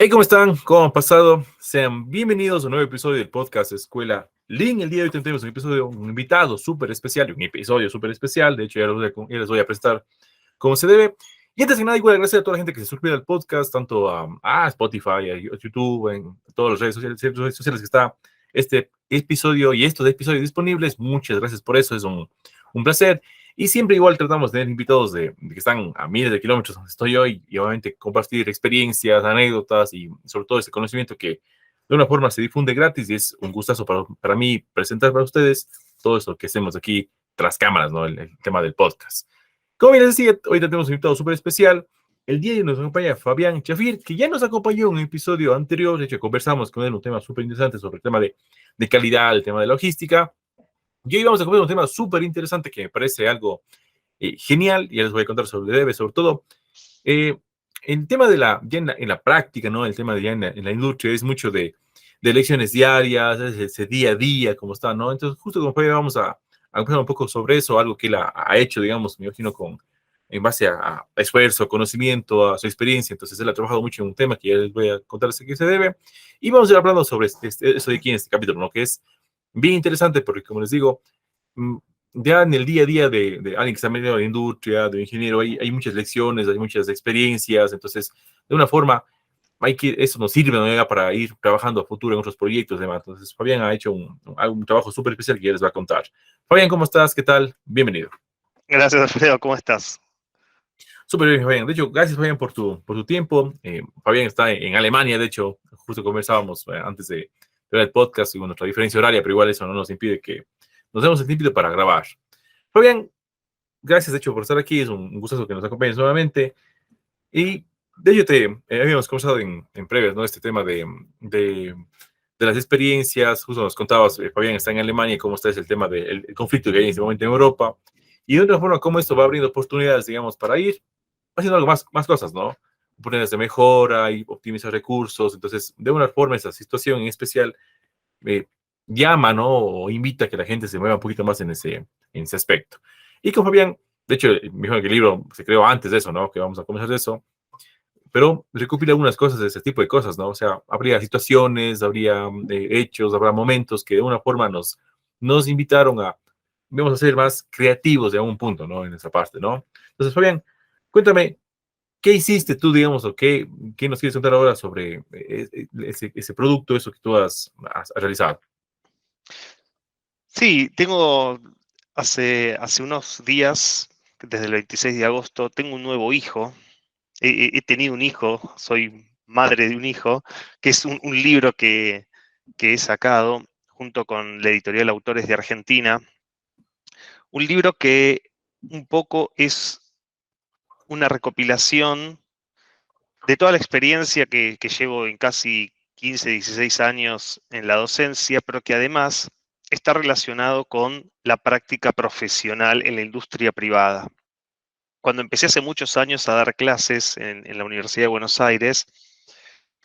Hey, ¿cómo están? ¿Cómo han pasado? Sean bienvenidos a un nuevo episodio del podcast Escuela Link. El día de hoy tenemos un invitado súper especial, un episodio súper especial. De hecho, ya les voy a presentar cómo se debe. Y antes de nada, igual gracias a toda la gente que se suscribe al podcast, tanto a Spotify, a YouTube, en todas las redes sociales que está este episodio y estos episodios disponibles. Muchas gracias por eso, es un placer. Y siempre igual tratamos de tener invitados de que están a miles de kilómetros donde estoy hoy y obviamente compartir experiencias, anécdotas y sobre todo ese conocimiento que de una forma se difunde gratis y es un gustazo para mí presentar para ustedes todo eso que hacemos aquí tras cámaras, ¿no? El tema del podcast. Como bien les decía, hoy tenemos un invitado súper especial. El día de hoy nos acompaña Fabián Chafir, que ya nos acompañó en un episodio anterior. De hecho, conversamos con él un tema súper interesante sobre el tema de calidad, el tema de logística. Y hoy vamos a conversar un tema súper interesante que me parece algo genial. Y ya les voy a contar sobre debe, sobre todo. Eh, el tema de ya en la práctica, ¿no? El tema de ya en la industria es mucho de lecciones diarias, es ese día a día, cómo está, ¿no? Entonces, justo como fue, vamos a conversar un poco sobre eso, algo que él ha hecho, digamos, me imagino, en base a esfuerzo, conocimiento, a su experiencia. Entonces, él ha trabajado mucho en un tema que ya les voy a contar a qué se debe. Y vamos a ir hablando sobre eso de aquí en este capítulo, ¿no? Que es bien interesante porque, como les digo, mm, ya en el día a día de alguien que está metido en la industria, de un ingeniero, hay muchas lecciones, hay muchas experiencias, entonces, de una forma, eso nos sirve, ¿no? Ya para ir trabajando a futuro en otros proyectos, demás. Entonces, Fabián ha hecho un trabajo súper especial que ya les va a contar. Fabián, ¿cómo estás? ¿Qué tal? Bienvenido. Gracias, Alfredo, ¿cómo estás? Súper bien, Fabián. De hecho, gracias, Fabián, por tu tiempo. Fabián está en Alemania, de hecho, justo conversábamos antes de ver el podcast y con nuestra diferencia horaria, pero igual eso no nos impide que nos demos el tiempo para grabar. Fabián, gracias, de hecho, por estar aquí. Es un gustazo que nos acompañes nuevamente. Y de hecho, habíamos conversado en previas, ¿no? Este tema de las experiencias. Justo nos contabas, Fabián está en Alemania y cómo está el tema del conflicto que hay en este momento en Europa. Y de otra forma, cómo esto va abriendo oportunidades, digamos, para ir haciendo algo más cosas, ¿no? Oportunidades de mejora y optimizar recursos. Entonces, de una forma, esa situación en especial eh, llama, ¿no? O invita a que la gente se mueva un poquito más en ese aspecto. Y con Fabián, de hecho, me dijo que el libro se creó antes de eso, ¿no? Que vamos a comenzar de eso, pero recopila algunas cosas de ese tipo de cosas, ¿no? O sea, habría situaciones, habría hechos, habrá momentos que de una forma nos invitaron vamos a ser más creativos de algún punto, ¿no? En esa parte, ¿no? Entonces, Fabián, cuéntame, ¿qué hiciste tú, digamos, o qué nos quieres contar ahora sobre ese producto, eso que tú has realizado? Sí, tengo hace unos días, desde el 26 de agosto, tengo un nuevo hijo. He tenido un hijo, soy madre de un hijo, que es un libro que he sacado junto con la editorial Autores de Argentina. Un libro que un poco es una recopilación de toda la experiencia que llevo en casi 15, 16 años en la docencia, pero que además está relacionado con la práctica profesional en la industria privada. Cuando empecé hace muchos años a dar clases en la Universidad de Buenos Aires,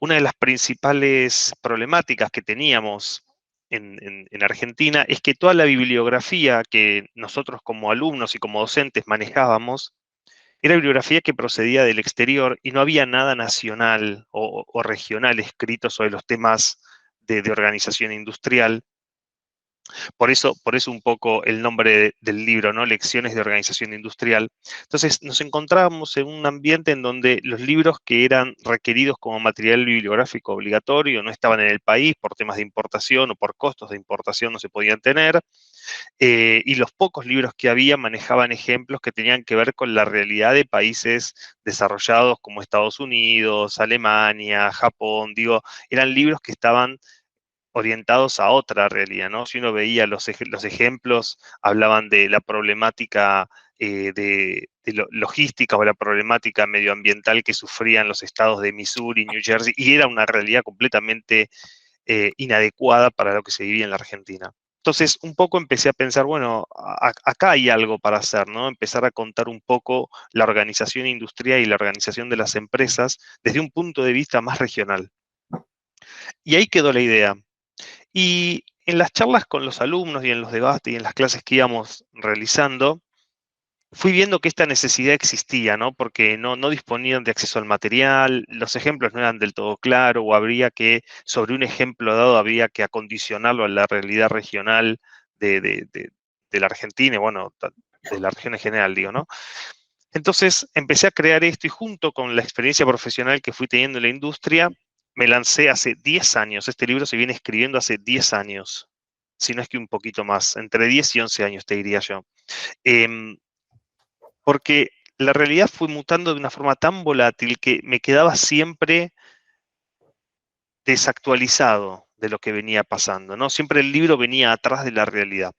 una de las principales problemáticas que teníamos en Argentina es que toda la bibliografía que nosotros como alumnos y como docentes manejábamos era bibliografía que procedía del exterior y no había nada nacional o regional escrito sobre los temas de organización industrial. Por eso un poco el nombre del libro, ¿no? Lecciones de organización industrial. Entonces nos encontramos en un ambiente en donde los libros que eran requeridos como material bibliográfico obligatorio no estaban en el país por temas de importación o por costos de importación no se podían tener. Y los pocos libros que había manejaban ejemplos que tenían que ver con la realidad de países desarrollados como Estados Unidos, Alemania, Japón. Digo, eran libros que estaban orientados a otra realidad, ¿no? Si uno veía los ejemplos, hablaban de la problemática logística o la problemática medioambiental que sufrían los estados de Missouri, New Jersey, y era una realidad completamente inadecuada para lo que se vivía en la Argentina. Entonces, un poco empecé a pensar, bueno, acá hay algo para hacer, ¿no? Empezar a contar un poco la organización industrial y la organización de las empresas desde un punto de vista más regional. Y ahí quedó la idea. Y en las charlas con los alumnos y en los debates y en las clases que íbamos realizando, fui viendo que esta necesidad existía, ¿no? Porque no disponían de acceso al material, los ejemplos no eran del todo claros, o habría que, sobre un ejemplo dado, habría que acondicionarlo a la realidad regional de la Argentina, y bueno, de la región en general, digo, ¿no? Entonces empecé a crear esto y junto con la experiencia profesional que fui teniendo en la industria, me lancé hace 10 años. Este libro se viene escribiendo hace 10 años, si no es que un poquito más, entre 10 y 11 años, te diría yo. Em, Porque la realidad fue mutando de una forma tan volátil que me quedaba siempre desactualizado de lo que venía pasando, ¿no? Siempre el libro venía atrás de la realidad.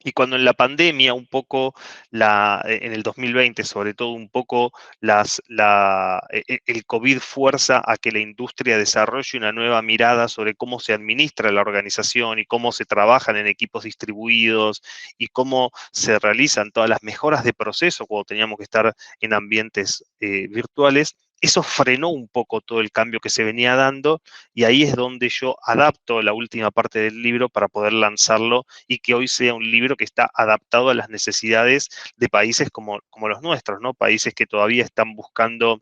Y cuando en la pandemia, un poco, en el 2020, sobre todo, un poco el COVID fuerza a que la industria desarrolle una nueva mirada sobre cómo se administra la organización y cómo se trabajan en equipos distribuidos y cómo se realizan todas las mejoras de proceso cuando teníamos que estar en ambientes virtuales. Eso frenó un poco todo el cambio que se venía dando y ahí es donde yo adapto la última parte del libro para poder lanzarlo y que hoy sea un libro que está adaptado a las necesidades de países como los nuestros, ¿no? Países que todavía están buscando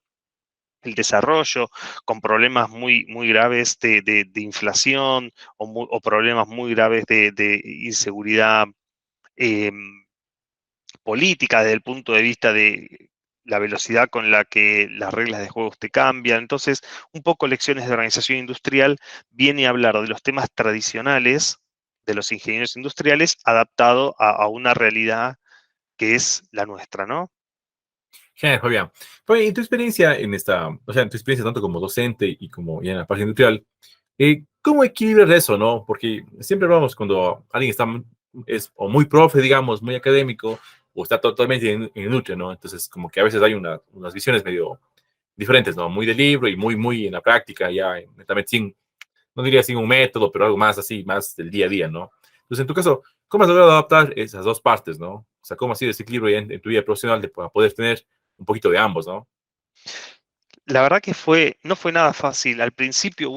el desarrollo, con problemas muy graves de inflación o problemas muy graves de inseguridad eh, política desde el punto de vista de la velocidad con la que las reglas de juego te cambian. Entonces, un poco Lecciones de Organización Industrial viene a hablar de los temas tradicionales de los ingenieros industriales adaptado a una realidad que es la nuestra, ¿no? Genial, Fabián. Fabián, en tu experiencia en esta, o sea, en tu experiencia tanto como docente y como ya en la parte industrial, ¿cómo equilibrar eso, no? Porque siempre hablamos cuando alguien está, es o muy profe, digamos, muy académico, o está totalmente en industria, ¿no? Entonces, como que a veces hay unas visiones medio diferentes, ¿no? Muy de libro y muy en la práctica, ya netamente sin, no diría sin un método, pero algo más así, más del día a día, ¿no? Entonces, en tu caso, ¿cómo has logrado adaptar esas dos partes, ¿no? O sea, ¿cómo ha sido ese equilibrio en tu vida profesional para poder tener un poquito de ambos, ¿no? La verdad que no fue nada fácil. Al principio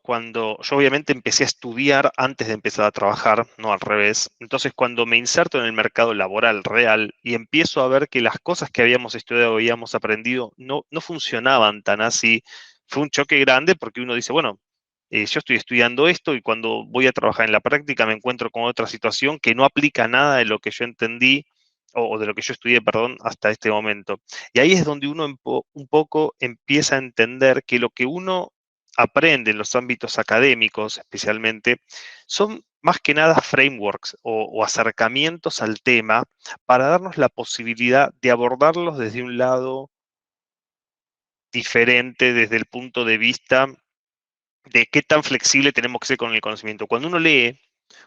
cuando yo obviamente empecé a estudiar antes de empezar a trabajar, no al revés. Entonces cuando me inserto en el mercado laboral real y empiezo a ver que las cosas que habíamos estudiado, habíamos aprendido, no funcionaban tan así, fue un choque grande porque uno dice, bueno, yo estoy estudiando esto y cuando voy a trabajar en la práctica me encuentro con otra situación que no aplica nada de lo que yo entendí o de lo que yo estudié, perdón, hasta este momento. Y ahí es donde uno un poco empieza a entender que lo que uno aprende en los ámbitos académicos, especialmente, son más que nada frameworks o acercamientos al tema para darnos la posibilidad de abordarlos desde un lado diferente, desde el punto de vista de qué tan flexible tenemos que ser con el conocimiento. Cuando uno lee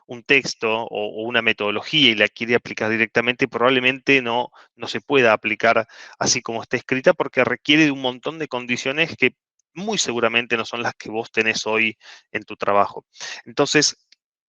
un texto o una metodología y la quiere aplicar directamente, probablemente no se pueda aplicar así como está escrita porque requiere de un montón de condiciones que muy seguramente no son las que vos tenés hoy en tu trabajo. Entonces,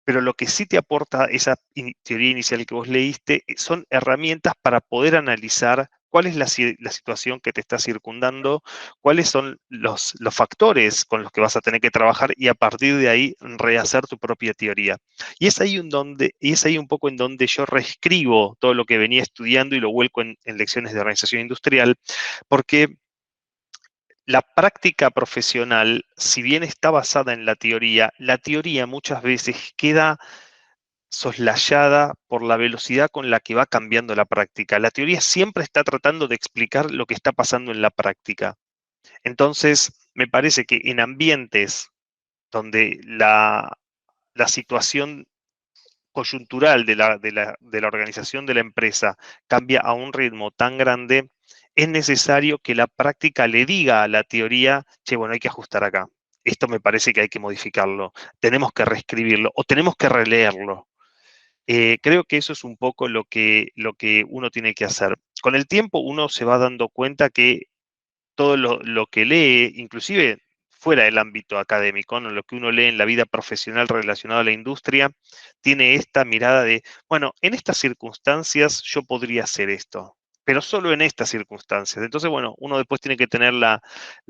pero lo que sí te aporta esa teoría inicial que vos leíste son herramientas para poder analizar cuál es la situación que te está circundando, cuáles son los factores con los que vas a tener que trabajar y a partir de ahí rehacer tu propia teoría. Y es ahí un poco en donde yo reescribo todo lo que venía estudiando y lo vuelco en lecciones de organización industrial, porque la práctica profesional, si bien está basada en la teoría muchas veces queda soslayada por la velocidad con la que va cambiando la práctica. La teoría siempre está tratando de explicar lo que está pasando en la práctica. Entonces, me parece que en ambientes donde la situación coyuntural de la organización de la empresa cambia a un ritmo tan grande, es necesario que la práctica le diga a la teoría, che, bueno, hay que ajustar acá. Esto me parece que hay que modificarlo, tenemos que reescribirlo o tenemos que releerlo. Creo que eso es un poco lo que uno tiene que hacer. Con el tiempo uno se va dando cuenta que todo lo que lee, inclusive fuera del ámbito académico, ¿no? Lo que uno lee en la vida profesional relacionado a la industria, tiene esta mirada de, bueno, en estas circunstancias yo podría hacer esto, pero solo en estas circunstancias. Entonces, bueno, uno después tiene que tener la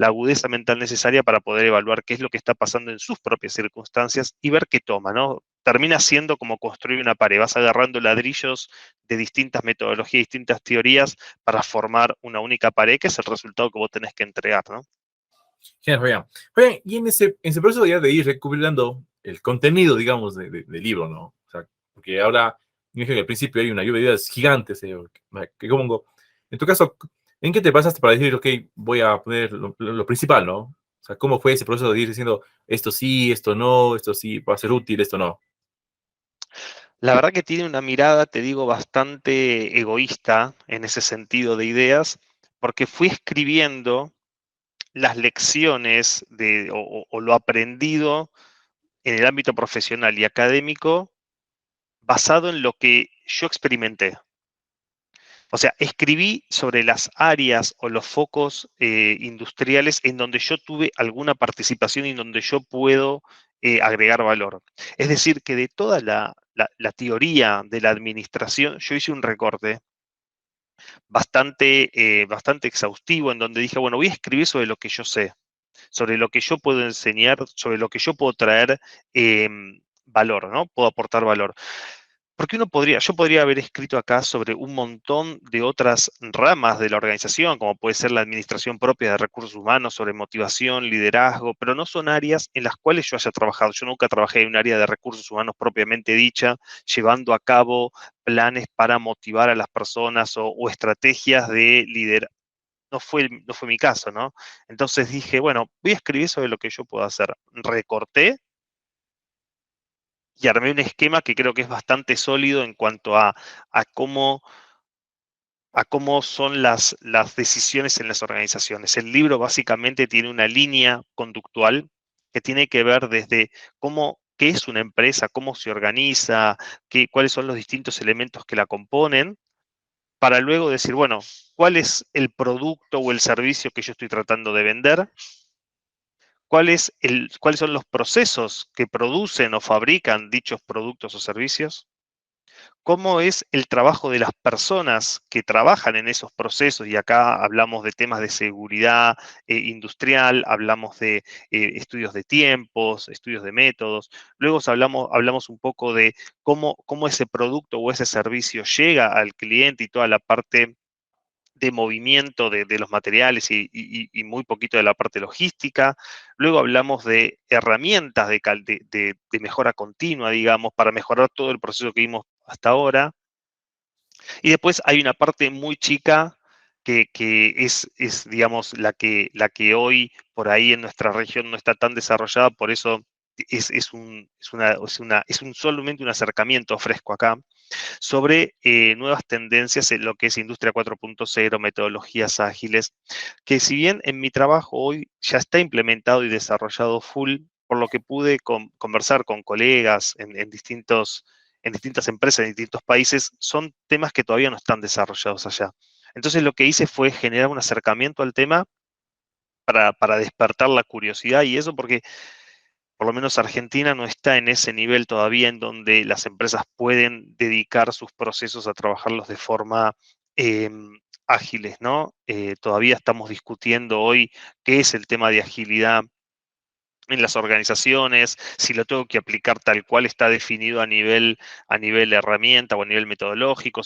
agudeza mental necesaria para poder evaluar qué es lo que está pasando en sus propias circunstancias y ver qué toma, ¿no? termina siendo como construir una pared. Vas agarrando ladrillos de distintas metodologías, distintas teorías para formar una única pared, que es el resultado que vos tenés que entregar, ¿no? Genial, Fabián. Fabián, y en ese proceso ya de ir recopilando el contenido, digamos, del libro, ¿no? O sea, porque ahora, me dije que al principio hay una lluvia de ideas gigantes, que como, en tu caso, ¿en qué te pasaste para decir, ok, voy a poner lo principal, ¿no? O sea, ¿cómo fue ese proceso de ir diciendo, esto sí, esto sí va a ser útil, esto no? La verdad que tiene una mirada, te digo, bastante egoísta en ese sentido de ideas, porque fui escribiendo las lecciones o lo aprendido en el ámbito profesional y académico basado en lo que yo experimenté. O sea, escribí sobre las áreas o los focos industriales en donde yo tuve alguna participación y en donde yo puedo agregar valor. Es decir, que de toda la teoría de la administración, yo hice un recorte bastante exhaustivo en donde dije, bueno, voy a escribir sobre lo que yo sé, sobre lo que yo puedo enseñar, sobre lo que yo puedo traer valor, ¿no? Puedo aportar valor. Porque yo podría haber escrito acá sobre un montón de otras ramas de la organización, como puede ser la administración propia de recursos humanos, sobre motivación, liderazgo, pero no son áreas en las cuales yo haya trabajado. Yo nunca trabajé en un área de recursos humanos propiamente dicha, llevando a cabo planes para motivar a las personas o estrategias de liderazgo. No fue mi caso, ¿no? Entonces dije, bueno, voy a escribir sobre lo que yo puedo hacer. Recorté y armé un esquema que creo que es bastante sólido en cuanto a cómo, a cómo son las decisiones en las organizaciones. El libro básicamente tiene una línea conductual que tiene que ver desde qué es una empresa, cómo se organiza, cuáles son los distintos elementos que la componen, para luego decir, bueno, ¿cuál es el producto o el servicio que yo estoy tratando de vender? ¿Cuáles son los procesos que producen o fabrican dichos productos o servicios? ¿Cómo es el trabajo de las personas que trabajan en esos procesos? Y acá hablamos de temas de seguridad industrial, hablamos de estudios de tiempos, estudios de métodos. Luego hablamos un poco de cómo ese producto o ese servicio llega al cliente y toda la parte de movimiento de los materiales y muy poquito de la parte logística. Luego hablamos de herramientas de mejora continua, digamos, para mejorar todo el proceso que vimos hasta ahora. Y después hay una parte muy chica que es, digamos, la que hoy por ahí en nuestra región no está tan desarrollada, por eso es solamente un acercamiento fresco acá, sobre nuevas tendencias en lo que es Industria 4.0, metodologías ágiles, que si bien en mi trabajo hoy ya está implementado y desarrollado full, por lo que pude conversar con colegas en distintas empresas, en distintos países, son temas que todavía no están desarrollados allá. Entonces lo que hice fue generar un acercamiento al tema para despertar la curiosidad y eso porque por lo menos Argentina no está en ese nivel todavía en donde las empresas pueden dedicar sus procesos a trabajarlos de forma ágiles, ¿no? Todavía estamos discutiendo hoy qué es el tema de agilidad en las organizaciones, si lo tengo que aplicar tal cual está definido a nivel herramienta o a nivel metodológico,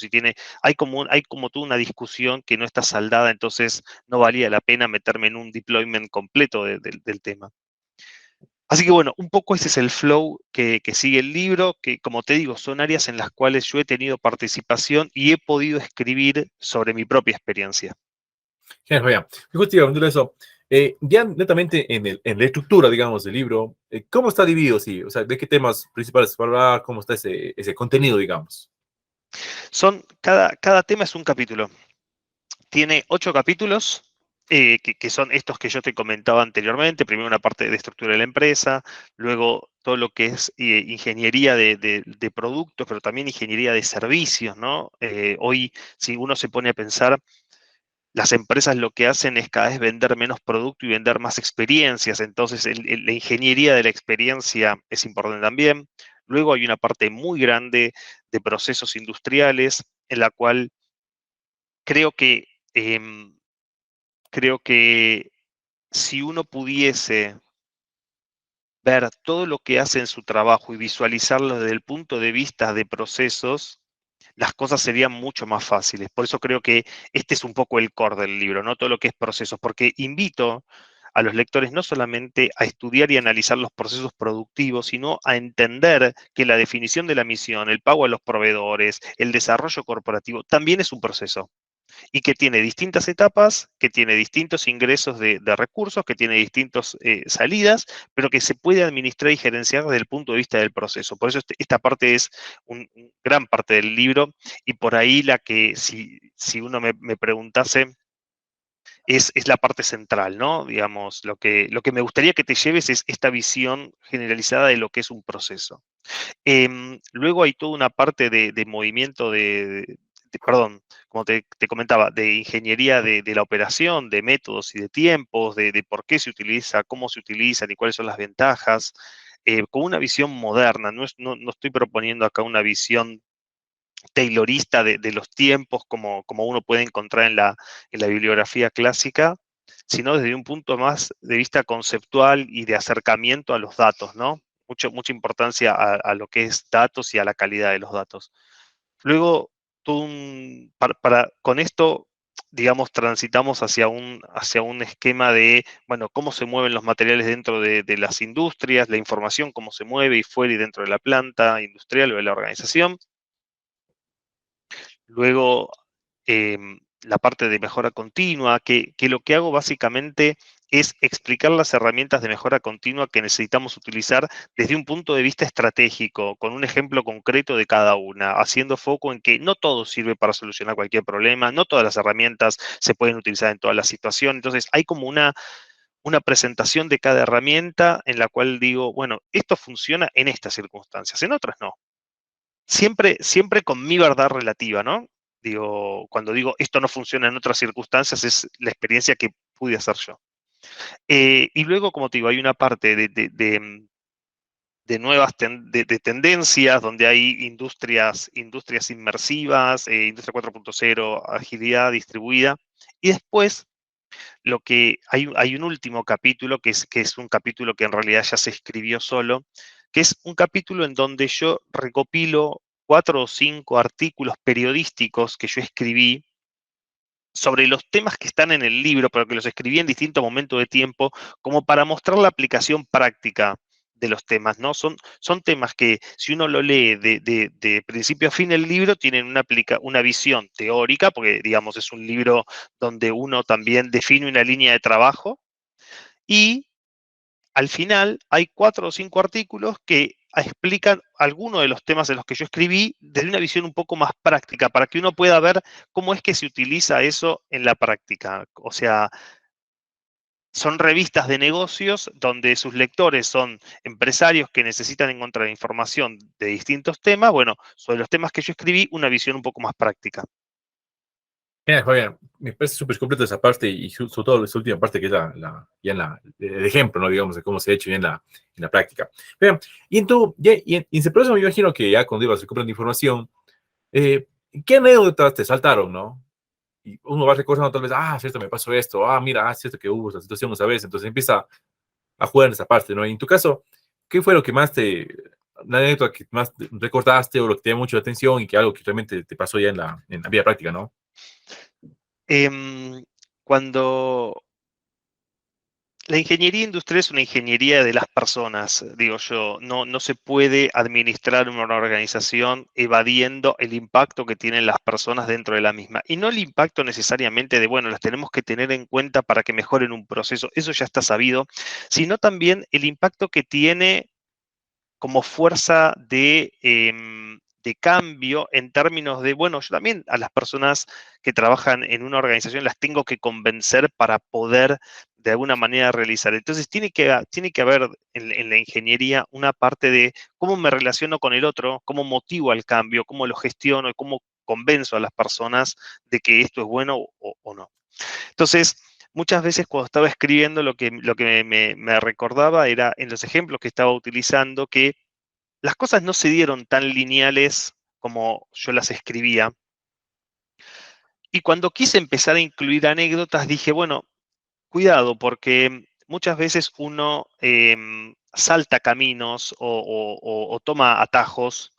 hay como toda una discusión que no está saldada, entonces no valía la pena meterme en un deployment completo del tema. Así que bueno, un poco ese es el flow que sigue el libro, que como te digo, son áreas en las cuales yo he tenido participación y he podido escribir sobre mi propia experiencia. Genial, Fabián. Y justo iba a preguntarle eso. Ya netamente en la estructura, digamos, del libro, ¿cómo está dividido? Sí, o sea, ¿de qué temas principales se habla? ¿Cómo está ese contenido, digamos? Cada tema es un capítulo. Tiene 8 capítulos, que son estos que yo te comentaba anteriormente. Primero una parte de estructura de la empresa, luego todo lo que es ingeniería de productos, pero también ingeniería de servicios, ¿no? Hoy, si uno se pone a pensar, las empresas lo que hacen es cada vez vender menos producto y vender más experiencias. Entonces, la ingeniería de la experiencia es importante también. Luego hay una parte muy grande de procesos industriales en la cual creo que, em, creo que si uno pudiese ver todo lo que hace en su trabajo y visualizarlo desde el punto de vista de procesos, las cosas serían mucho más fáciles. Por eso creo que este es un poco el core del libro, ¿no? Todo lo que es procesos, porque invito a los lectores no solamente a estudiar y analizar los procesos productivos, sino a entender que la definición de la misión, el pago a los proveedores, el desarrollo corporativo, también es un proceso y que tiene distintas etapas, que tiene distintos ingresos de recursos, que tiene distintas salidas, pero que se puede administrar y gerenciar desde el punto de vista del proceso. Por eso esta parte es gran parte del libro y por ahí la que, si uno me preguntase, es la parte central, ¿no? Digamos, lo que me gustaría que te lleves es esta visión generalizada de lo que es un proceso. Luego hay toda una parte de movimiento perdón, como te comentaba, de ingeniería de la operación, de métodos y de tiempos, de por qué se utiliza, cómo se utilizan y cuáles son las ventajas, con una visión moderna. No estoy proponiendo acá una visión taylorista de los tiempos como uno puede encontrar en la bibliografía clásica, sino desde un punto más de vista conceptual y de acercamiento a los datos, ¿no? Mucha importancia a lo que es datos y a la calidad de los datos. Luego, con esto, digamos, transitamos hacia un esquema de, bueno, cómo se mueven los materiales dentro de las industrias, la información, cómo se mueve y fuera y dentro de la planta industrial o de la organización. Luego, la parte de mejora continua, que lo que hago básicamente es explicar las herramientas de mejora continua que necesitamos utilizar desde un punto de vista estratégico, con un ejemplo concreto de cada una, haciendo foco en que no todo sirve para solucionar cualquier problema, no todas las herramientas se pueden utilizar en todas las situaciones. Entonces, hay como una presentación de cada herramienta en la cual digo, bueno, esto funciona en estas circunstancias, en otras no. Siempre con mi verdad relativa, ¿no? Digo, cuando digo esto no funciona en otras circunstancias, es la experiencia que pude hacer yo. Y luego, como te digo, hay una parte de nuevas de tendencias, donde hay industrias inmersivas, industria 4.0, agilidad distribuida. Y después, hay un último capítulo, que es un capítulo que en realidad ya se escribió solo, que es un capítulo en donde yo recopilo 4 o 5 artículos periodísticos que yo escribí sobre los temas que están en el libro, pero que los escribí en distintos momentos de tiempo, como para mostrar la aplicación práctica de los temas, ¿no? Son temas que, si uno lo lee de principio a fin el libro, tienen una visión teórica, porque, digamos, es un libro donde uno también define una línea de trabajo, y al final hay 4 o 5 artículos que explican algunos de los temas de los que yo escribí desde una visión un poco más práctica, para que uno pueda ver cómo es que se utiliza eso en la práctica. O sea, son revistas de negocios donde sus lectores son empresarios que necesitan encontrar información de distintos temas. Bueno, sobre los temas que yo escribí, una visión un poco más práctica. Mira, Fabián, me parece súper completo esa parte y sobre todo esa última parte que es el ejemplo, ¿no? Digamos, de cómo se ha hecho ya en la práctica. Vean, y en tu, ya, y en ese proceso me imagino que ya cuando ibas recuperando información, eh, ¿qué anécdotas te saltaron, no? Y uno va recordando tal vez, cierto, me pasó esto, mira, cierto que hubo esta situación esa vez, entonces empieza a jugar en esa parte, ¿no? Y en tu caso, ¿qué fue lo que más la anécdota que más recordaste o lo que te llamó mucho la atención y que algo que realmente te pasó ya en la vida práctica, ¿no? Cuando la ingeniería industrial es una ingeniería de las personas, digo yo. No se puede administrar una organización evadiendo el impacto que tienen las personas dentro de la misma. Y no el impacto necesariamente de, bueno, las tenemos que tener en cuenta para que mejoren un proceso, eso ya está sabido, sino también el impacto que tiene como fuerza de cambio en términos de, bueno, yo también a las personas que trabajan en una organización las tengo que convencer para poder de alguna manera realizar. Entonces tiene que haber en la ingeniería una parte de cómo me relaciono con el otro, cómo motivo al cambio, cómo lo gestiono y cómo convenzo a las personas de que esto es bueno o no. Entonces, muchas veces cuando estaba escribiendo, lo que me recordaba era en los ejemplos que estaba utilizando que las cosas no se dieron tan lineales como yo las escribía. Y cuando quise empezar a incluir anécdotas, dije, bueno, cuidado, porque muchas veces uno salta caminos o toma atajos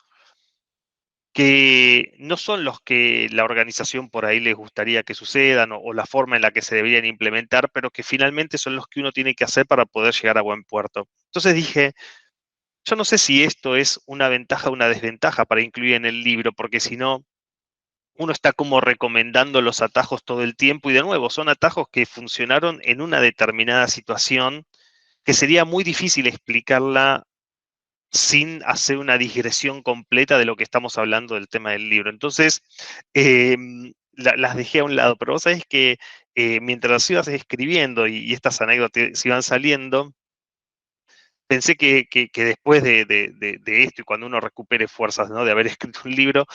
que no son los que la organización por ahí les gustaría que sucedan o la forma en la que se deberían implementar, pero que finalmente son los que uno tiene que hacer para poder llegar a buen puerto. Entonces dije, yo no sé si esto es una ventaja o una desventaja para incluir en el libro, porque si no, uno está como recomendando los atajos todo el tiempo y de nuevo, son atajos que funcionaron en una determinada situación que sería muy difícil explicarla sin hacer una digresión completa de lo que estamos hablando del tema del libro. Entonces, las dejé a un lado, pero vos sabés que mientras las ibas escribiendo y estas anécdotas iban saliendo, pensé que después de esto y cuando uno recupere fuerzas, ¿no?, de haber escrito un libro,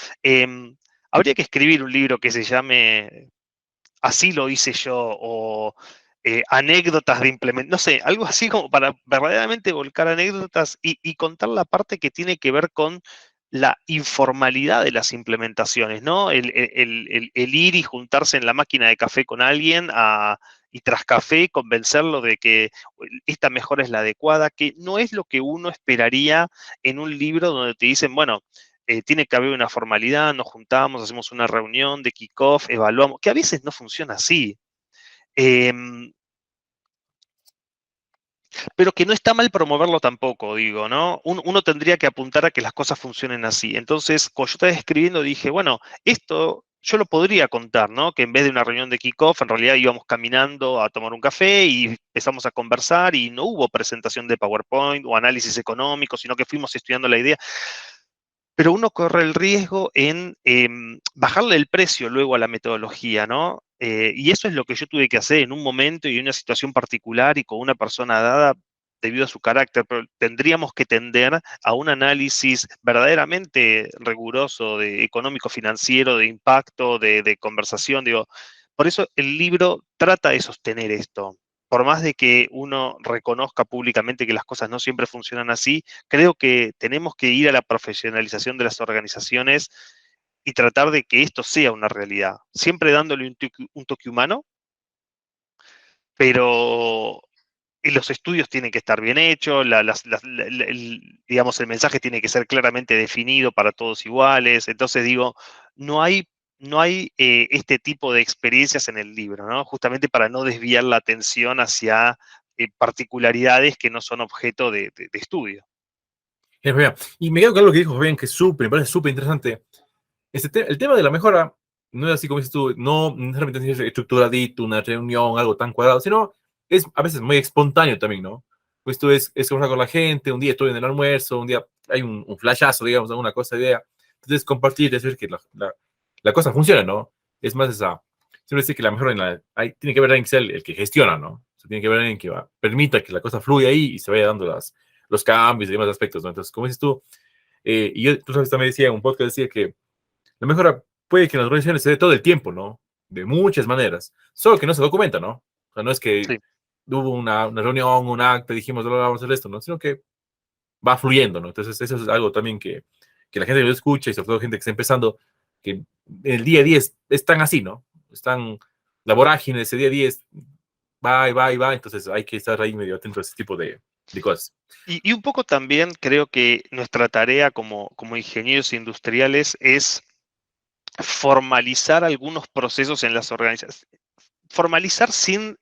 habría que escribir un libro que se llame Así lo hice yo o anécdotas de implementación, no sé, algo así como para verdaderamente volcar anécdotas y contar la parte que tiene que ver con la informalidad de las implementaciones, ¿no? El ir y juntarse en la máquina de café con alguien y tras café convencerlo de que esta mejora es la adecuada, que no es lo que uno esperaría en un libro donde te dicen, bueno, tiene que haber una formalidad, nos juntamos, hacemos una reunión de kickoff, evaluamos, que a veces no funciona así. Em, pero que no está mal promoverlo tampoco, digo, ¿no? Uno tendría que apuntar a que las cosas funcionen así. Entonces, cuando yo estaba escribiendo, dije, bueno, esto yo lo podría contar, ¿no? Que en vez de una reunión de kickoff, en realidad íbamos caminando a tomar un café y empezamos a conversar y no hubo presentación de PowerPoint o análisis económico, sino que fuimos estudiando la idea. Pero uno corre el riesgo en bajarle el precio luego a la metodología, ¿no? Y eso es lo que yo tuve que hacer en un momento y en una situación particular y con una persona dada debido a su carácter, pero tendríamos que tender a un análisis verdaderamente riguroso de económico-financiero, de impacto, de conversación, digo. Por eso el libro trata de sostener esto. Por más de que uno reconozca públicamente que las cosas no siempre funcionan así, creo que tenemos que ir a la profesionalización de las organizaciones y tratar de que esto sea una realidad, siempre dándole un toque humano, pero los estudios tienen que estar bien hechos, digamos, el mensaje tiene que ser claramente definido para todos iguales. Entonces digo, no hay, no hay este tipo de experiencias en el libro, ¿no? Justamente para no desviar la atención hacia particularidades que no son objeto de estudio. Y me quedo con algo que dijo Fabián, que me parece súper interesante. El tema de la mejora no es así como dices tú, no necesariamente tienes estructuradito, una reunión, algo tan cuadrado, sino es a veces muy espontáneo también, ¿no? Pues tú es conversar con la gente, un día estoy en el almuerzo, un día hay un flashazo, digamos, alguna cosa, idea. Entonces compartir, decir que la cosa funciona, ¿no? Es más esa, siempre decir que la mejora tiene que haber alguien que sea el que gestiona, ¿no? O sea, tiene que haber alguien que permita que la cosa fluya ahí y se vaya dando los cambios y demás aspectos, ¿no? Entonces, como dices tú, tú sabes, también decía en un podcast, decía que la mejora puede que en las organizaciones se dé todo el tiempo, ¿no? De muchas maneras, solo que no se documenta, ¿no? O sea, no es que Sí. hubo una reunión, un acta, dijimos, vamos a hacer esto, ¿no? Sino que va fluyendo, ¿no? Entonces, eso es algo también que la gente lo escucha y sobre todo gente que está empezando, que el día a día es tan así, ¿no? Están la vorágine, ese día a día va y va y va, entonces hay que estar ahí medio atento a ese tipo de cosas. Y un poco también creo que nuestra tarea como ingenieros industriales es formalizar algunos procesos en las organizaciones. Formalizar sin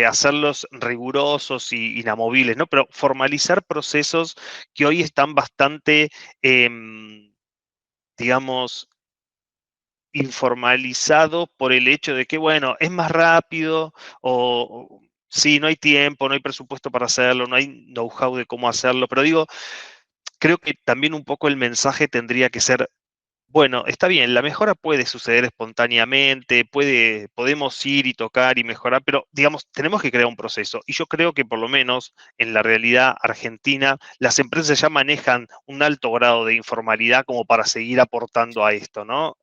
hacerlos rigurosos y inamovibles, ¿no? Pero formalizar procesos que hoy están bastante, digamos, informalizados por el hecho de que, bueno, es más rápido o sí, no hay tiempo, no hay presupuesto para hacerlo, no hay know-how de cómo hacerlo, pero digo, creo que también un poco el mensaje tendría que ser bueno, está bien, la mejora puede suceder espontáneamente, podemos ir y tocar y mejorar, pero digamos, tenemos que crear un proceso. Y yo creo que por lo menos en la realidad argentina, las empresas ya manejan un alto grado de informalidad como para seguir aportando a esto, ¿no?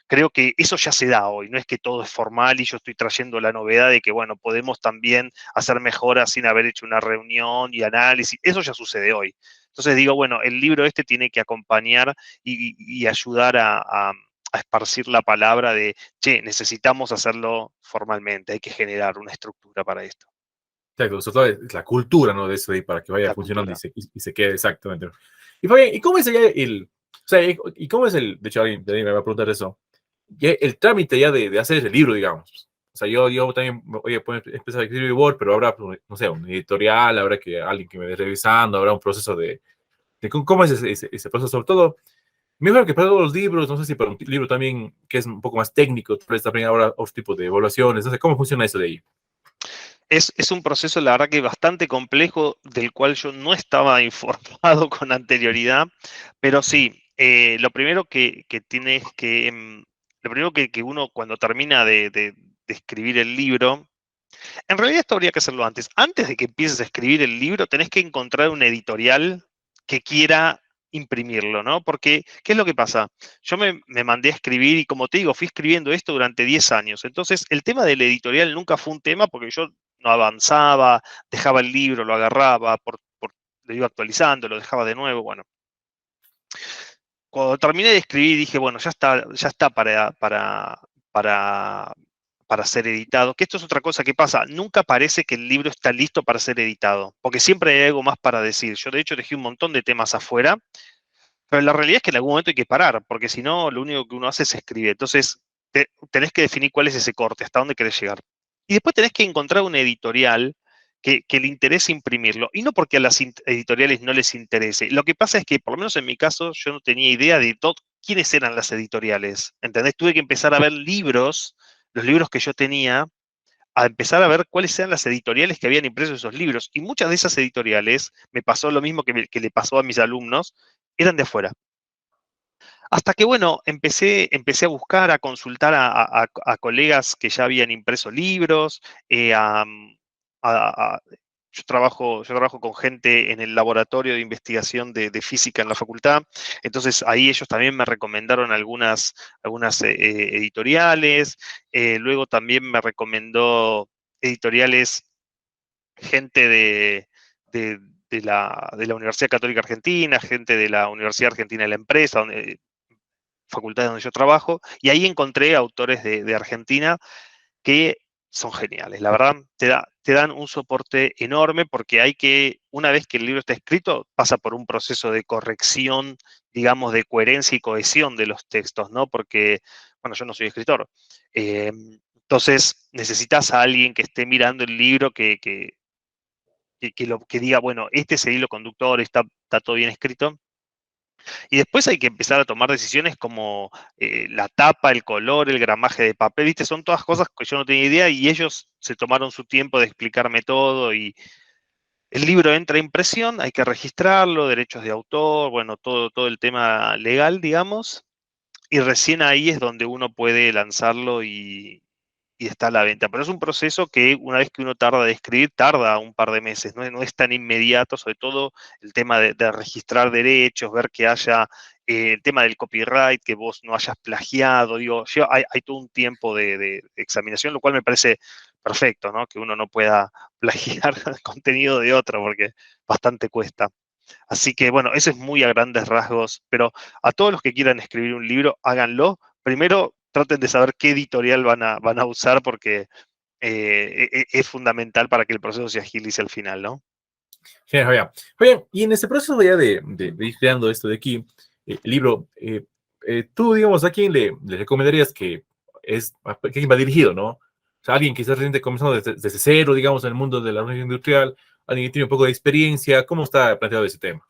Creo que eso ya se da hoy, no es que todo es formal y yo estoy trayendo la novedad de que, bueno, podemos también hacer mejoras sin haber hecho una reunión y análisis, eso ya sucede hoy. Entonces digo, bueno, el libro este tiene que acompañar y ayudar a esparcir la palabra de, che, necesitamos hacerlo formalmente, hay que generar una estructura para esto. Exacto, sobre todo es la cultura, ¿no? De eso ahí para que vaya La funcionando cultura. y se quede exactamente. Y Fabián, ¿y cómo es allá o sea, y cómo es de hecho, alguien de ahí me va a preguntar eso, ya el trámite ya de hacer el libro, digamos? O sea, yo también, oye, puedo empezar a escribir Word, pero habrá, no sé, un editorial, habrá que alguien que me esté revisando, habrá un proceso de cómo es ese proceso, sobre todo. Mejor que para todos los libros, no sé si para un libro también que es un poco más técnico, tal vez también habrá otro tipo de evaluaciones, no sé, ¿cómo funciona eso de ahí? Es un proceso, la verdad que bastante complejo, del cual yo no estaba informado con anterioridad, pero sí, lo primero que tienes que, lo primero que uno cuando termina de escribir el libro, en realidad esto habría que hacerlo antes. Antes de que empieces a escribir el libro, tenés que encontrar un editorial que quiera imprimirlo, ¿no? Porque, ¿qué es lo que pasa? Yo me mandé a escribir y como te digo, fui escribiendo esto durante 10 años. Entonces, el tema del editorial nunca fue un tema porque yo no avanzaba, dejaba el libro, lo agarraba, lo iba actualizando, lo dejaba de nuevo, bueno. Cuando terminé de escribir dije, bueno, ya está para ser editado. Que esto es otra cosa que pasa. Nunca parece que el libro está listo para ser editado, porque siempre hay algo más para decir. Yo, de hecho, dejé un montón de temas afuera, pero la realidad es que en algún momento hay que parar, porque si no, lo único que uno hace es escribir. Entonces, tenés que definir cuál es ese corte, hasta dónde querés llegar. Y después tenés que encontrar un editorial que le interese imprimirlo. Y no porque a las editoriales no les interese. Lo que pasa es que, por lo menos en mi caso, yo no tenía idea de quiénes eran las editoriales. ¿Entendés? Tuve que empezar a ver libros, los libros que yo tenía, a empezar a ver cuáles eran las editoriales que habían impreso esos libros. Y muchas de esas editoriales, me pasó lo mismo que le pasó a mis alumnos, eran de afuera. Hasta que, bueno, empecé a buscar, a consultar a colegas que ya habían impreso libros, a- a- yo trabajo con gente en el laboratorio de investigación de física en la facultad, entonces ahí ellos también me recomendaron algunas editoriales, luego también me recomendó editoriales gente de- de la Universidad Católica Argentina, gente de la Universidad Argentina de la Empresa, facultades donde yo trabajo, y ahí encontré autores de Argentina que son geniales. La verdad, te dan un soporte enorme porque una vez que el libro está escrito, pasa por un proceso de corrección, digamos, de coherencia y cohesión de los textos, ¿no? Porque, bueno, yo no soy escritor. Eh, entonces, necesitas a alguien que esté mirando el libro, que diga, bueno, este es el hilo conductor, está todo bien escrito. Y después hay que empezar a tomar decisiones como la tapa, el color, el gramaje de papel, ¿viste? Son todas cosas que yo no tenía idea y ellos se tomaron su tiempo de explicarme todo y el libro entra a impresión, hay que registrarlo, derechos de autor, bueno, todo el tema legal, digamos, y recién ahí es donde uno puede lanzarlo y está a la venta. Pero es un proceso que una vez que uno tarda de escribir, tarda un par de meses, no es tan inmediato, sobre todo el tema de registrar derechos, ver que haya el tema del copyright, que vos no hayas plagiado, digo, hay todo un tiempo de examinación, lo cual me parece perfecto, ¿no? Que uno no pueda plagiar contenido de otro, porque bastante cuesta. Así que bueno, eso es muy a grandes rasgos, pero a todos los que quieran escribir un libro, háganlo. Primero, traten de saber qué editorial van a usar porque es fundamental para que el proceso se agilice al final, ¿no? Genial, Fabián. Fabián, y en ese proceso ya de ir creando esto de aquí, el libro, tú, digamos, ¿a quién le recomendarías que quién va dirigido, ¿no? O sea, alguien que está recién comenzando desde cero, digamos, en el mundo de la organización industrial, alguien que tiene un poco de experiencia, ¿cómo está planteado ese tema?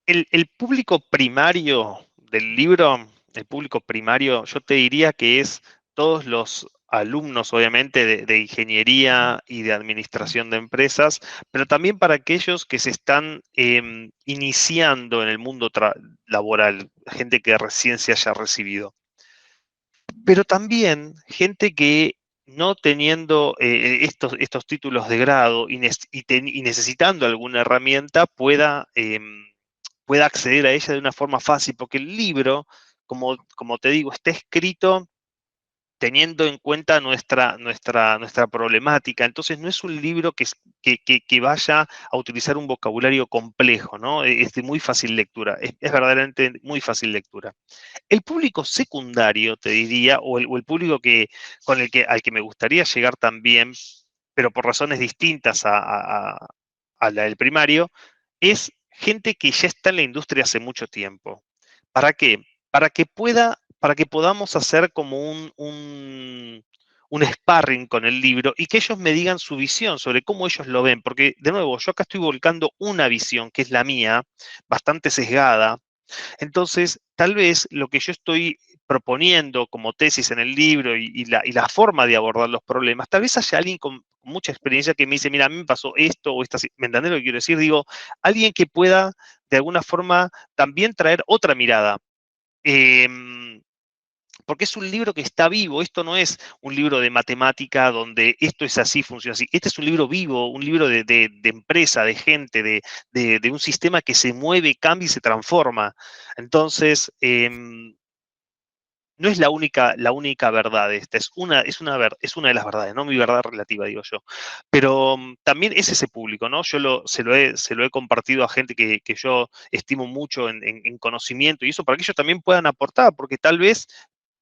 El público primario del libro, el público primario, yo te diría que es todos los alumnos, obviamente, de ingeniería y de administración de empresas, pero también para aquellos que se están iniciando en el mundo laboral, gente que recién se haya recibido. Pero también gente que no teniendo estos títulos de grado y necesitando alguna herramienta pueda acceder a ella de una forma fácil, porque el libro, como te digo, está escrito teniendo en cuenta nuestra problemática. Entonces, no es un libro que vaya a utilizar un vocabulario complejo, ¿no? Es de muy fácil lectura, es verdaderamente muy fácil lectura. El público secundario, te diría, o el público al que me gustaría llegar también, pero por razones distintas a la del primario, es gente que ya está en la industria hace mucho tiempo. ¿Para qué? Para que podamos hacer como un sparring con el libro y que ellos me digan su visión sobre cómo ellos lo ven. Porque, de nuevo, yo acá estoy volcando una visión, que es la mía, bastante sesgada. Entonces, tal vez lo que yo estoy proponiendo como tesis en el libro y la forma de abordar los problemas, tal vez haya alguien con mucha experiencia que me dice, mira, a mí me pasó esto o esta, ¿me entendés lo que quiero decir? Digo, alguien que pueda de alguna forma también traer otra mirada. Porque es un libro que está vivo, esto no es un libro de matemática donde esto es así, funciona así. Este es un libro vivo, un libro de empresa, de gente, de un sistema que se mueve, cambia y se transforma. Entonces, no es la única verdad esta, es una de las verdades, no mi verdad relativa, digo yo. Pero también es ese público, ¿no? Yo se lo he compartido a gente que yo estimo mucho en conocimiento y eso para que ellos también puedan aportar, porque tal vez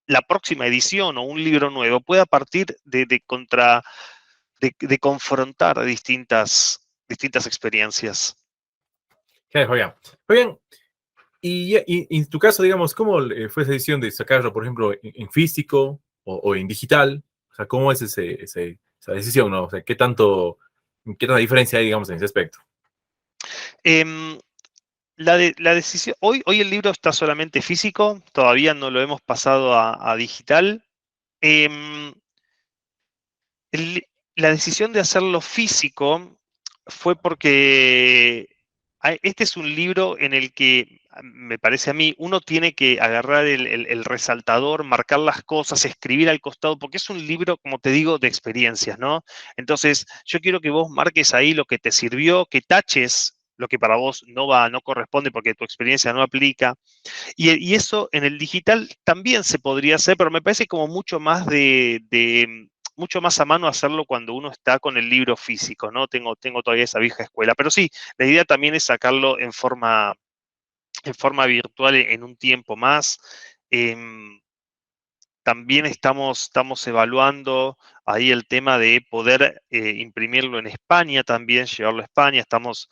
la próxima edición o un libro nuevo pueda partir de confrontar distintas experiencias. Genial, Fabián. Fabián, y en tu caso, digamos, ¿cómo fue esa decisión de sacarlo, por ejemplo, en físico o en digital? O sea, ¿cómo es esa decisión, no? O sea, qué tanta diferencia hay, digamos, en ese aspecto? Em, la decisión, hoy el libro está solamente físico, todavía no lo hemos pasado a digital. Em, el- la decisión de hacerlo físico fue porque este es un libro en el que, me parece a mí, uno tiene que agarrar el resaltador, marcar las cosas, escribir al costado, porque es un libro, como te digo, de experiencias, ¿no? Entonces, yo quiero que vos marques ahí lo que te sirvió, que taches lo que para vos no corresponde porque tu experiencia no aplica. Y eso en el digital también se podría hacer, pero me parece como mucho más mucho más a mano hacerlo cuando uno está con el libro físico, ¿no? Tengo todavía esa vieja escuela. Pero sí, la idea también es sacarlo en forma virtual en un tiempo más. También estamos evaluando ahí el tema de poder imprimirlo en España también, llevarlo a España. Estamos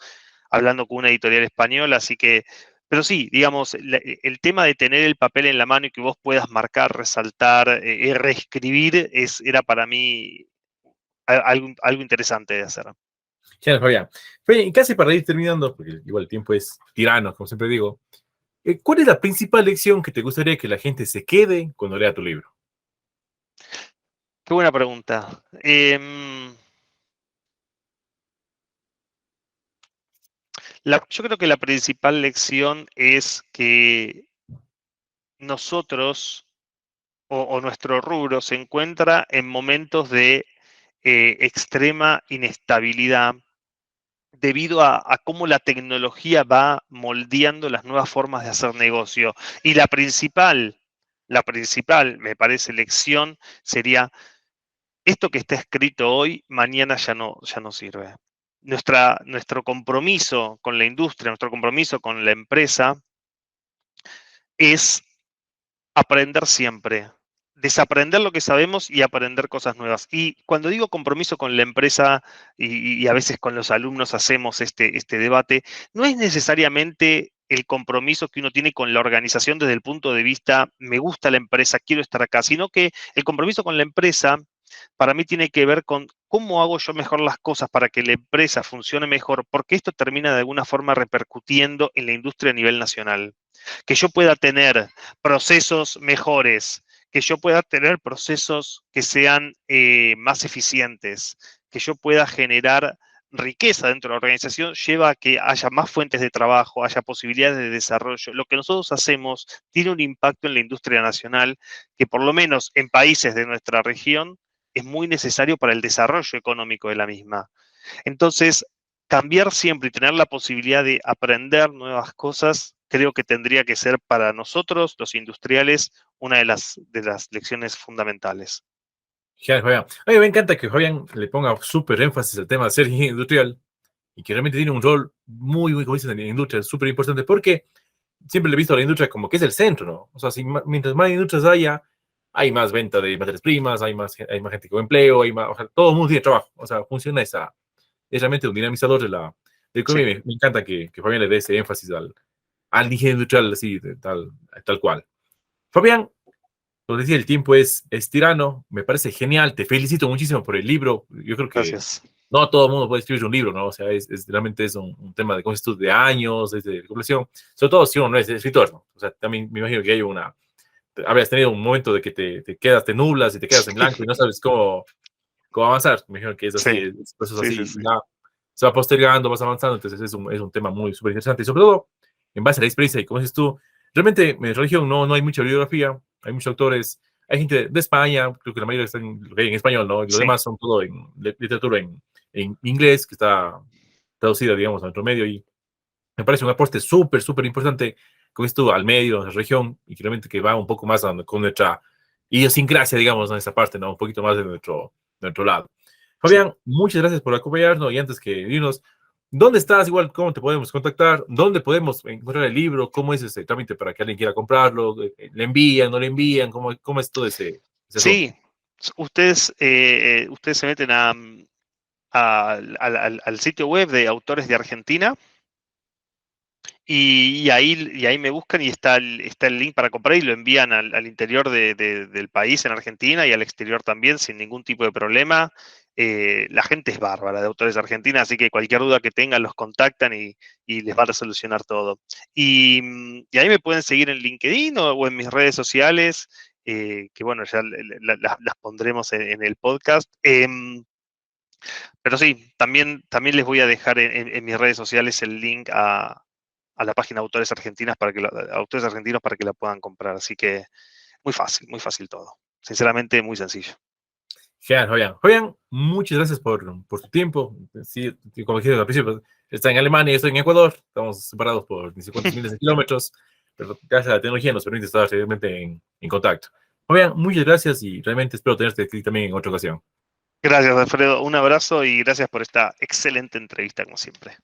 hablando con una editorial española, así que, pero sí, digamos, el tema de tener el papel en la mano y que vos puedas marcar, resaltar, reescribir, era para mí algo interesante de hacer. Genial, Fabián. Fabián, y casi para ir terminando, porque igual el tiempo es tirano, como siempre digo, ¿cuál es la principal lección que te gustaría que la gente se quede cuando lea tu libro? Qué buena pregunta. Yo creo que la principal lección es que nosotros o nuestro rubro se encuentra en momentos de extrema inestabilidad debido a cómo la tecnología va moldeando las nuevas formas de hacer negocio. Y la principal, me parece, lección sería esto que está escrito hoy, mañana ya no sirve. Nuestro compromiso con la industria, nuestro compromiso con la empresa es aprender siempre, desaprender lo que sabemos y aprender cosas nuevas. Y cuando digo compromiso con la empresa y a veces con los alumnos hacemos este debate, no es necesariamente el compromiso que uno tiene con la organización desde el punto de vista, me gusta la empresa, quiero estar acá, sino que el compromiso con la empresa para mí tiene que ver con cómo hago yo mejor las cosas para que la empresa funcione mejor, porque esto termina de alguna forma repercutiendo en la industria a nivel nacional. Que yo pueda tener procesos mejores, que yo pueda tener procesos que sean más eficientes, que yo pueda generar riqueza dentro de la organización, lleva a que haya más fuentes de trabajo, haya posibilidades de desarrollo. Lo que nosotros hacemos tiene un impacto en la industria nacional que por lo menos en países de nuestra región es muy necesario para el desarrollo económico de la misma. Entonces, cambiar siempre y tener la posibilidad de aprender nuevas cosas, creo que tendría que ser para nosotros, los industriales, una de las lecciones fundamentales. Genial, Fabián. A mí me encanta que Fabián le ponga súper énfasis al tema de ser ingeniero industrial y que realmente tiene un rol muy, como dices, en la industria, súper importante porque siempre le he visto a la industria como que es el centro, ¿no? O sea, mientras más industrias haya, hay más venta de materias primas, hay más gente con empleo, o sea, todo el mundo tiene trabajo. O sea, funciona es realmente un dinamizador de Sí, economía. Me encanta que Fabián le dé ese énfasis al ingenio industrial, así, tal cual. Fabián, como decía, el tiempo es tirano, me parece genial, te felicito muchísimo por el libro. Yo creo que gracias. no todo el mundo puede escribir un libro, ¿no? O sea, realmente es un tema de constitución de años, de población, sobre todo si uno no es escritor, ¿no? O sea, también me imagino que hay habrías tenido un momento de que te quedas, te nublas y te quedas en blanco y no sabes cómo avanzar. Me imagino que es así, Sí, eso es sí, sí, así, sí. y ya se va postergando, vas avanzando, entonces es un tema muy súper interesante y sobre todo en base a la experiencia y como dices tú, realmente en mi región no hay mucha bibliografía, hay muchos autores, hay gente de España, creo que la mayoría están en español, ¿no? Y los Sí, demás son todo en literatura en inglés, que está traducida, digamos, a nuestro medio y me parece un aporte súper, súper importante con esto al medio, a la región, y realmente que va un poco más con nuestra idiosincrasia, digamos, en esa parte, ¿no? Un poquito más de nuestro lado. sí. Fabián, muchas gracias por acompañarnos y antes que irnos, ¿dónde estás? Igual, ¿cómo te podemos contactar? ¿Dónde podemos encontrar el libro? ¿Cómo es ese trámite para que alguien quiera comprarlo? ¿Le envían, no le envían? ¿Cómo es todo ese asunto? Sí, ustedes se meten al sitio web de Autores de Argentina y ahí me buscan y está el link para comprar y lo envían al interior del país en Argentina y al exterior también sin ningún tipo de problema. La gente es bárbara de Autores de Argentina, así que cualquier duda que tengan los contactan y les van a solucionar todo. Y ahí me pueden seguir en LinkedIn o en mis redes sociales, que bueno, ya las pondremos en el podcast. Pero sí, también les voy a dejar en mis redes sociales el link a la página de Autores Argentinos para que la puedan comprar. Así que muy fácil todo. Sinceramente, muy sencillo. Genial, Fabián. Fabián, muchas gracias por tu tiempo. Sí, como dijiste al principio, está en Alemania, yo estoy en Ecuador, estamos separados por ni sé cuántos miles de kilómetros, pero gracias a la tecnología nos permite estar realmente en contacto. Fabián, muchas gracias y realmente espero tenerte aquí también en otra ocasión. Gracias, Alfredo. Un abrazo y gracias por esta excelente entrevista, como siempre.